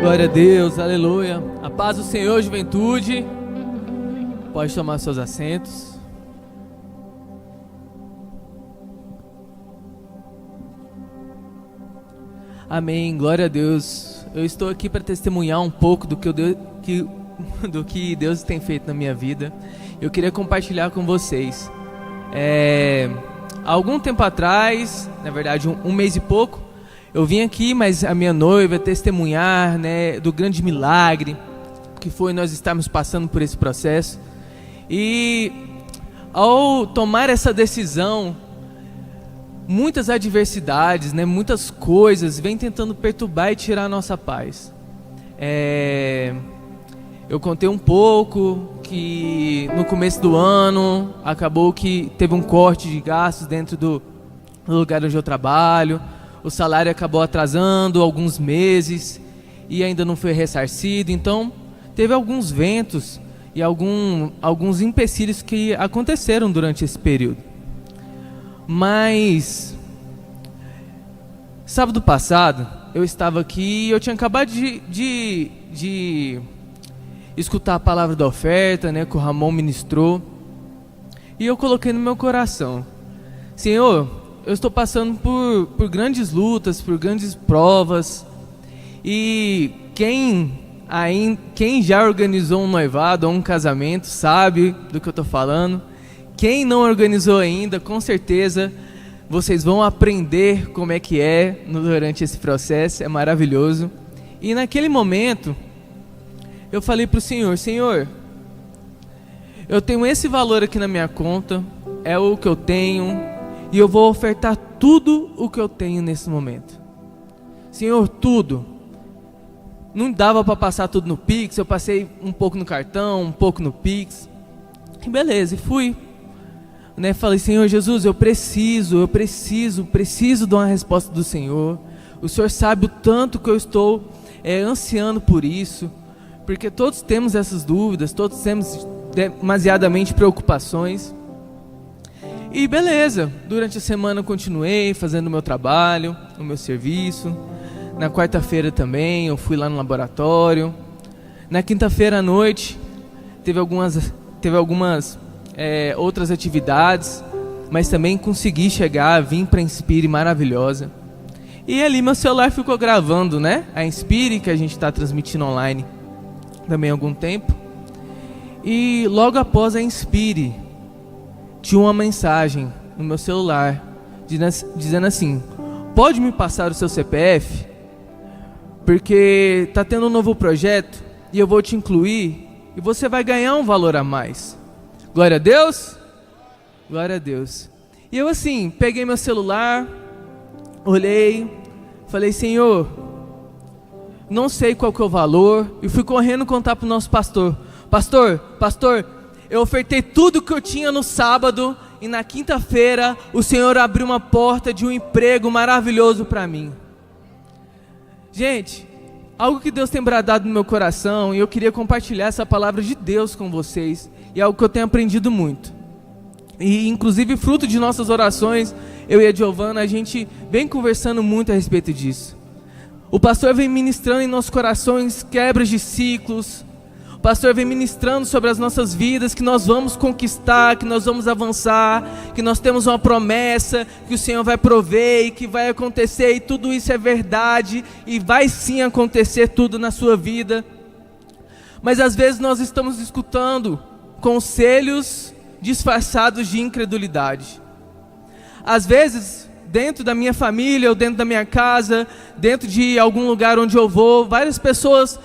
Glória a Deus, aleluia. A paz do Senhor, juventude. Pode tomar seus assentos. Amém, glória a Deus. Eu estou aqui para testemunhar um pouco do que Deus tem feito na minha vida. Eu queria compartilhar com vocês. Há algum tempo atrás, na verdade um mês e pouco, eu vim aqui, mas a minha noiva testemunhar, né, do grande milagre que foi nós estarmos passando por esse processo. E ao tomar essa decisão, muitas adversidades, né, muitas coisas vêm tentando perturbar e tirar a nossa paz. Eu contei um pouco que no começo do ano acabou que teve um corte de gastos dentro do lugar onde eu trabalho. O salário acabou atrasando alguns meses e ainda não foi ressarcido. Então, teve alguns ventos e alguns empecilhos que aconteceram durante esse período. Mas, sábado passado, eu estava aqui e eu tinha acabado de escutar a palavra da oferta, né, que o Ramon ministrou. E eu coloquei no meu coração: Senhor, eu estou passando por grandes lutas, por grandes provas. E quem já organizou um noivado ou um casamento sabe do que eu estou falando. Quem não organizou ainda, com certeza vocês vão aprender como é que é durante esse processo. É maravilhoso. E naquele momento eu falei para o Senhor: Senhor, eu tenho esse valor aqui na minha conta, é o que eu tenho, e eu vou ofertar tudo o que eu tenho nesse momento. Senhor, tudo. Não dava para passar tudo no Pix, eu passei um pouco no cartão, um pouco no Pix. E beleza, e fui. Né, falei: Senhor Jesus, eu preciso de uma resposta do Senhor. O Senhor sabe o tanto que eu estou ansiando por isso. Porque todos temos essas dúvidas, todos temos demasiadamente preocupações. E beleza, durante a semana eu continuei fazendo o meu trabalho, o meu serviço. Na quarta-feira também eu fui lá no laboratório. Na quinta-feira à noite teve algumas outras atividades, mas também consegui vim para a Inspire maravilhosa. E ali meu celular ficou gravando, né, a Inspire, que a gente está transmitindo online também há algum tempo. E logo após a Inspire, tinha uma mensagem no meu celular dizendo assim: pode me passar o seu CPF? Porque está tendo um novo projeto e eu vou te incluir e você vai ganhar um valor a mais. Glória a Deus? Glória a Deus. E eu assim, peguei meu celular, olhei, falei: Senhor, não sei qual que é o valor. E fui correndo contar para o nosso pastor: Pastor, eu ofertei tudo que eu tinha no sábado e na quinta-feira o Senhor abriu uma porta de um emprego maravilhoso para mim. Gente, algo que Deus tem bradado no meu coração, e eu queria compartilhar essa palavra de Deus com vocês, e é algo que eu tenho aprendido muito. E inclusive fruto de nossas orações, eu e a Giovana, a gente vem conversando muito a respeito disso. O pastor vem ministrando em nossos corações quebras de ciclos. O pastor vem ministrando sobre as nossas vidas, que nós vamos conquistar, que nós vamos avançar, que nós temos uma promessa, que o Senhor vai prover e que vai acontecer, e tudo isso é verdade, e vai sim acontecer tudo na sua vida. Mas às vezes nós estamos escutando conselhos disfarçados de incredulidade. Às vezes, dentro da minha família, ou dentro da minha casa, dentro de algum lugar onde eu vou, várias pessoas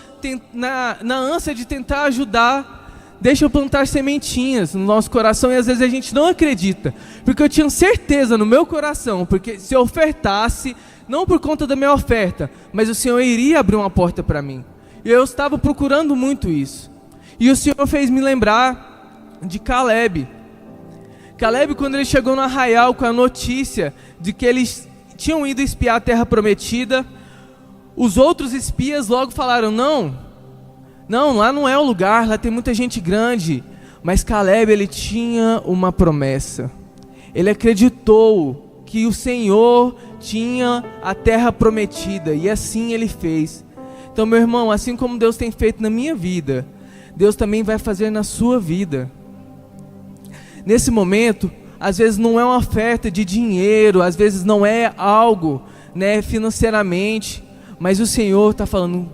na ânsia de tentar ajudar, deixam plantar sementinhas no nosso coração, e às vezes a gente não acredita, porque eu tinha certeza no meu coração, porque se eu ofertasse, não por conta da minha oferta, mas o Senhor iria abrir uma porta para mim, e eu estava procurando muito isso. E o Senhor fez me lembrar de Caleb, quando ele chegou no arraial com a notícia de que eles tinham ido espiar a terra prometida, os outros espias logo falaram: não, lá não é o lugar, lá tem muita gente grande. Mas Caleb, ele tinha uma promessa. Ele acreditou que o Senhor tinha a terra prometida, e assim ele fez. Então, meu irmão, assim como Deus tem feito na minha vida, Deus também vai fazer na sua vida. Nesse momento, às vezes não é uma oferta de dinheiro, às vezes não é algo, né, financeiramente, mas o Senhor está falando: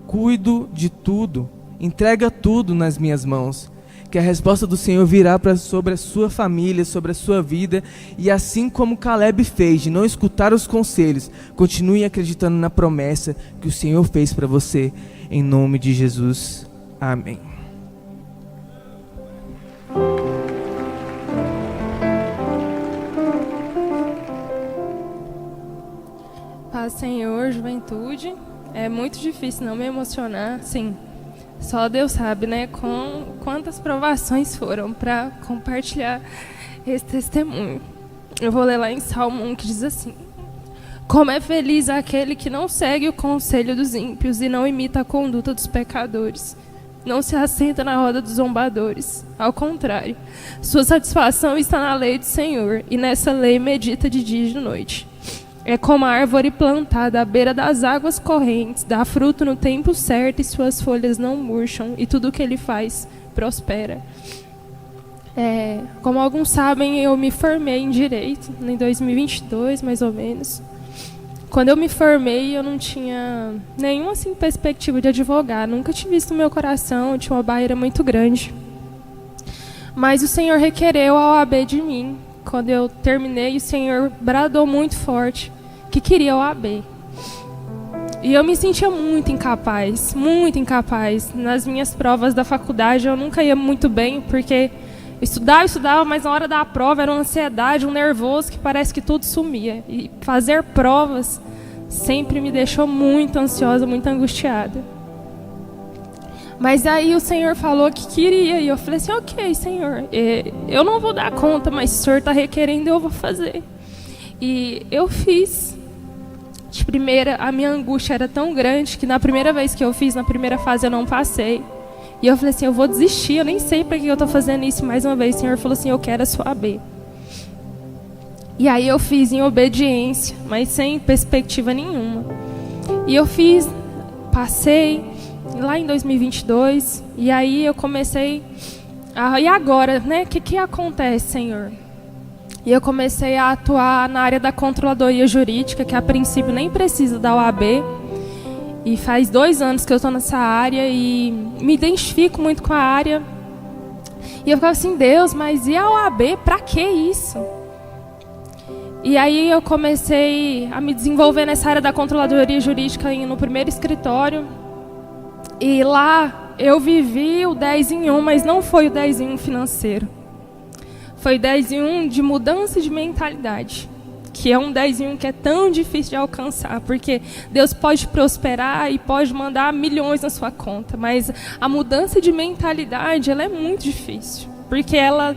cuido de tudo, entrega tudo nas minhas mãos. Que a resposta do Senhor virá sobre a sua família, sobre a sua vida. E assim como Caleb fez, de não escutar os conselhos, continue acreditando na promessa que o Senhor fez para você. Em nome de Jesus. Amém. Paz, Senhor, juventude. É muito difícil não me emocionar, sim. Só Deus sabe, né, quantas provações foram para compartilhar esse testemunho. Eu vou ler lá em Salmo 1, que diz assim: como é feliz aquele que não segue o conselho dos ímpios e não imita a conduta dos pecadores. Não se assenta na roda dos zombadores. Ao contrário, sua satisfação está na lei do Senhor, e nessa lei medita de dia e de noite. É como a árvore plantada à beira das águas correntes, dá fruto no tempo certo e suas folhas não murcham, e tudo o que ele faz prospera. Como alguns sabem, eu me formei em Direito, em 2022, mais ou menos. Quando eu me formei, eu não tinha nenhuma assim, perspectiva de advogar, nunca tinha visto no meu coração, tinha uma barreira muito grande. Mas o Senhor requereu a OAB de mim. Quando eu terminei, o Senhor bradou muito forte que queria a OAB. E eu me sentia muito incapaz, muito incapaz. Nas minhas provas da faculdade eu nunca ia muito bem, porque eu estudava, mas na hora da prova era uma ansiedade, um nervoso que parece que tudo sumia. E fazer provas sempre me deixou muito ansiosa, muito angustiada. Mas aí o Senhor falou que queria, e eu falei assim: ok, Senhor, eu não vou dar conta, mas se o Senhor está requerendo, eu vou fazer. E eu fiz. De primeira, a minha angústia era tão grande que na primeira vez que eu fiz, na primeira fase, eu não passei. E eu falei assim: eu vou desistir, eu nem sei para que eu estou fazendo isso. Mais uma vez o Senhor falou assim: eu quero a sua OAB. E aí eu fiz em obediência, mas sem perspectiva nenhuma. E eu fiz, passei lá em 2022, e aí eu comecei e agora, né, o que acontece, Senhor? E eu comecei a atuar na área da controladoria jurídica, que a princípio nem precisa da OAB, e faz 2 anos que eu estou nessa área e me identifico muito com a área. E eu ficava assim: Deus, mas e a OAB, para que isso? E aí eu comecei a me desenvolver nessa área da controladoria jurídica no primeiro escritório. E lá eu vivi o 10 em 1, mas não foi o 10 em 1 financeiro. Foi o 10 em 1 de mudança de mentalidade. Que é um 10 em 1 que é tão difícil de alcançar. Porque Deus pode prosperar e pode mandar milhões na sua conta. Mas a mudança de mentalidade, ela é muito difícil. Porque ela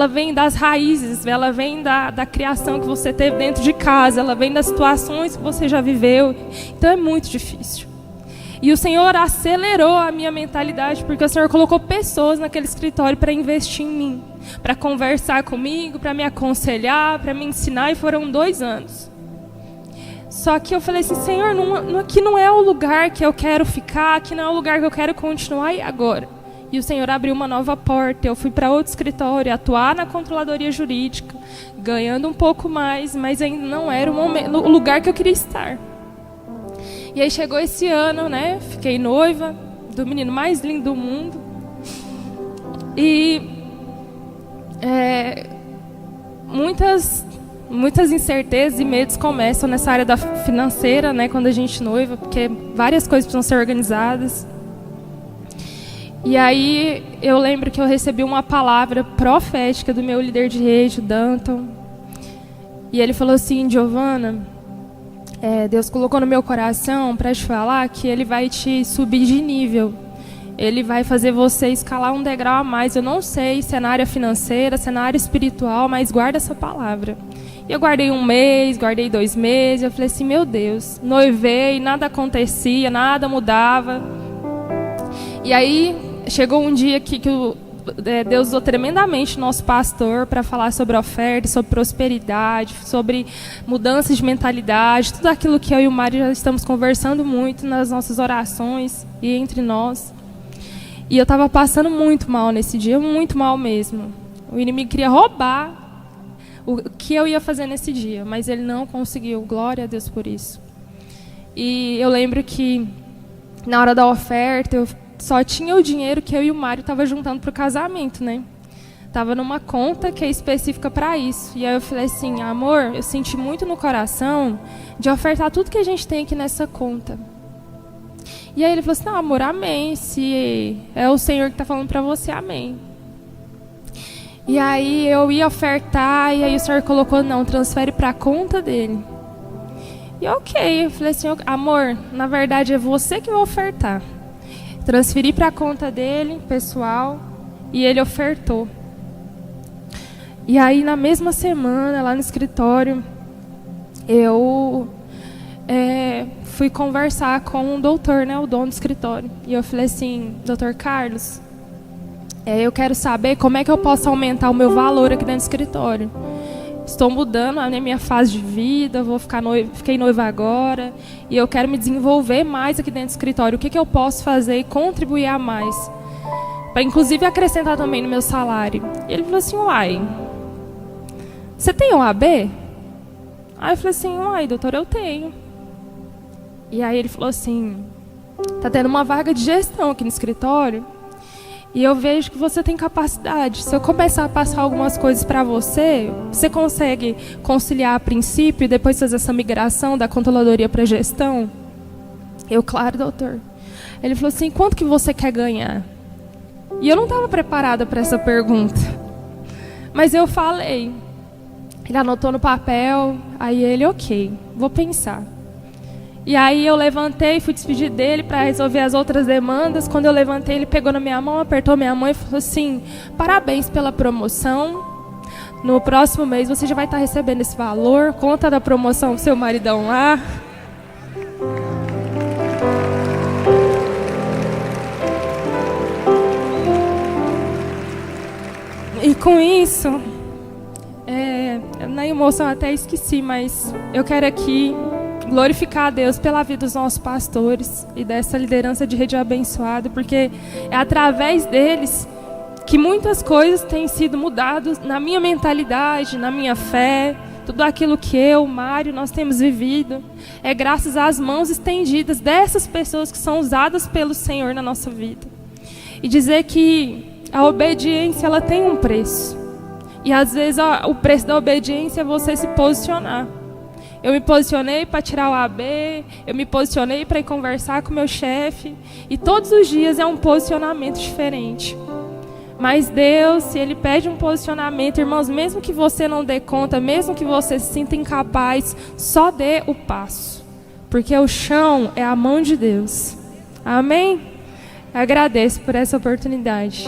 vem das raízes, ela vem da criação que você teve dentro de casa. Ela vem das situações que você já viveu. Então é muito difícil. E o Senhor acelerou a minha mentalidade, porque o Senhor colocou pessoas naquele escritório para investir em mim, para conversar comigo, para me aconselhar, para me ensinar, e foram 2 anos. Só que eu falei assim: Senhor, aqui não é o lugar que eu quero ficar, aqui não é o lugar que eu quero continuar, e agora? E o Senhor abriu uma nova porta, eu fui para outro escritório, atuar na controladoria jurídica, ganhando um pouco mais, mas ainda não era o lugar que eu queria estar. E aí chegou esse ano, né? Fiquei noiva do menino mais lindo do mundo. E muitas incertezas e medos começam nessa área da financeira, né? Quando a gente noiva, porque várias coisas precisam ser organizadas. E aí eu lembro que eu recebi uma palavra profética do meu líder de rede, o Danton. E ele falou assim: Giovana, Deus colocou no meu coração para te falar que Ele vai te subir de nível. Ele vai fazer você escalar um degrau a mais. Eu não sei se é na área financeira, se é na área espiritual, mas guarda essa palavra. E eu guardei 1 mês, guardei 2 meses. Eu falei assim: meu Deus, noivei, nada acontecia, nada mudava. E aí chegou um dia que Deus usou tremendamente o nosso pastor para falar sobre oferta, sobre prosperidade, sobre mudanças de mentalidade, tudo aquilo que eu e o Mário já estamos conversando muito nas nossas orações e entre nós. E eu estava passando muito mal nesse dia, muito mal mesmo. O inimigo queria roubar o que eu ia fazer nesse dia, mas ele não conseguiu. Glória a Deus por isso. E eu lembro que na hora da oferta eu só tinha o dinheiro que eu e o Mário tava juntando para o casamento, né? Tava numa conta que é específica para isso. E aí eu falei assim, amor, eu senti muito no coração de ofertar tudo que a gente tem aqui nessa conta. E aí ele falou assim, não, amor, amém. Se é o Senhor que está falando para você, amém. E aí eu ia ofertar, e aí o Senhor colocou, não, transfere para a conta dele. E ok, eu falei assim, amor, na verdade é você que vai ofertar. Transferi para a conta dele, pessoal, e ele ofertou. E aí na mesma semana, lá no escritório, eu fui conversar com o doutor, né, o dono do escritório. E eu falei assim, doutor Carlos, eu quero saber como é que eu posso aumentar o meu valor aqui dentro do escritório. Estou mudando a minha fase de vida, fiquei noiva agora, e eu quero me desenvolver mais aqui dentro do escritório. O que eu posso fazer e contribuir a mais? Para, inclusive, acrescentar também no meu salário. E ele falou assim, uai, você tem OAB? Aí eu falei assim, uai, doutor, eu tenho. E aí ele falou assim, tá tendo uma vaga de gestão aqui no escritório, e eu vejo que você tem capacidade. Se eu começar a passar algumas coisas para você, você consegue conciliar a princípio e depois fazer essa migração da controladoria para gestão? Eu, claro, doutor. Ele falou assim, quanto que você quer ganhar? E eu não estava preparada para essa pergunta. Mas eu falei. Ele anotou no papel, aí ele, ok, vou pensar. E aí eu levantei, fui despedir dele para resolver as outras demandas. Quando eu levantei, ele pegou na minha mão, apertou minha mão e falou assim, parabéns pela promoção. No próximo mês você já vai estar recebendo esse valor. Conta da promoção pro seu maridão lá. E com isso, na emoção até esqueci, mas eu quero aqui glorificar a Deus pela vida dos nossos pastores e dessa liderança de Rede Abençoada, porque é através deles que muitas coisas têm sido mudadas na minha mentalidade, na minha fé. Tudo aquilo que eu, Mário, nós temos vivido é graças às mãos estendidas dessas pessoas que são usadas pelo Senhor na nossa vida. E dizer que a obediência, ela tem um preço. E às vezes o preço da obediência é você se posicionar. Eu me posicionei para tirar o AB, eu me posicionei para ir conversar com o meu chefe. E todos os dias é um posicionamento diferente. Mas Deus, se Ele pede um posicionamento, irmãos, mesmo que você não dê conta, mesmo que você se sinta incapaz, só dê o passo. Porque o chão é a mão de Deus. Amém? Eu agradeço por essa oportunidade.